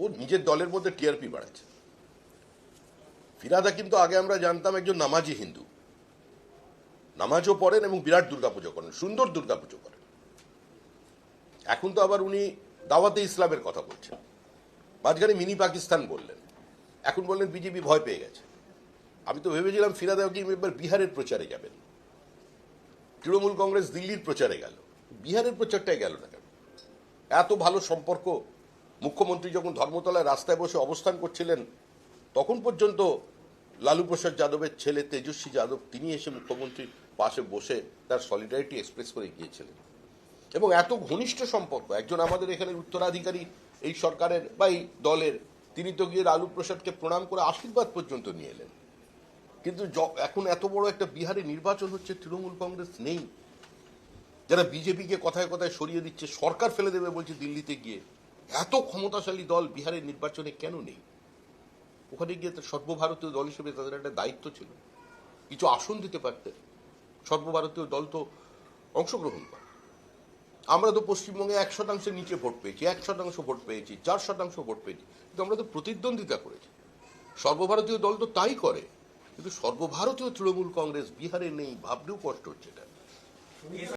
ও নিজের দলের মধ্যে টিআরপি বাড়াচ্ছে। ফিরাদা কিন্তু আগে আমরা জানতাম একজন নামাজি হিন্দু, নামাজও পড়েন এবং বিরাট দুর্গাপুজো করেন, সুন্দর দুর্গাপুজো করেন। এখন তো আবার উনি দাওয়াতে ইসলামের কথা বলছেন, মাঝখানে মিনি পাকিস্তান বললেন, এখন বললেন বিজেপি ভয় পেয়ে গেছে। আমি তো ভেবেছিলাম ফিরাদা কি এবার বিহারের প্রচারে যাবেন, তৃণমূল কংগ্রেস দিল্লির প্রচারে গেল, বিহারের প্রচারটাই গেল না কেন? এত ভালো সম্পর্ক, মুখ্যমন্ত্রী যখন ধর্মতলায় রাস্তায় বসে অবস্থান করছিলেন তখন পর্যন্ত লালু প্রসাদ যাদবের ছেলে তেজস্বী যাদব তিনি এসে মুখ্যমন্ত্রীর পাশে বসে তার সলিডারিটি এক্সপ্রেস করে গিয়েছিলেন। এবং এত ঘনিষ্ঠ সম্পর্ক, একজন আমাদের এখানে উত্তরাধিকারী এই সরকারের বা এই দলের, তিনি তো গিয়ে লালু প্রসাদকে প্রণাম করে আশীর্বাদ পর্যন্ত নিয়ে এলেন। কিন্তু এখন এত বড় একটা বিহারে নির্বাচন হচ্ছে, তৃণমূল কংগ্রেস নেই, যারা বিজেপিকে কথায় কথায় সরিয়ে দিচ্ছে, সরকার ফেলে দেবে বলছে দিল্লিতে গিয়ে। এত ক্ষমতাশালী দল বিহারের নির্বাচনে কেন নেই? ওখানে গিয়ে সর্বভারতীয় দল হিসেবে তাদের একটা দায়িত্ব ছিল, কিছু আসন দিতে পারতেন। সর্বভারতীয় দল তো অংশগ্রহণ করে। আমরা তো পশ্চিমবঙ্গে 1% নিচে ভোট পেয়েছি, 1% ভোট পেয়েছি, 4% ভোট পেয়েছি, কিন্তু আমরা তো প্রতিদ্বন্দ্বিতা করেছি। সর্বভারতীয় দল তো তাই করে, কিন্তু সর্বভারতীয় তৃণমূল কংগ্রেস বিহারে নেই, ভাবলেও কষ্ট হচ্ছে এটা।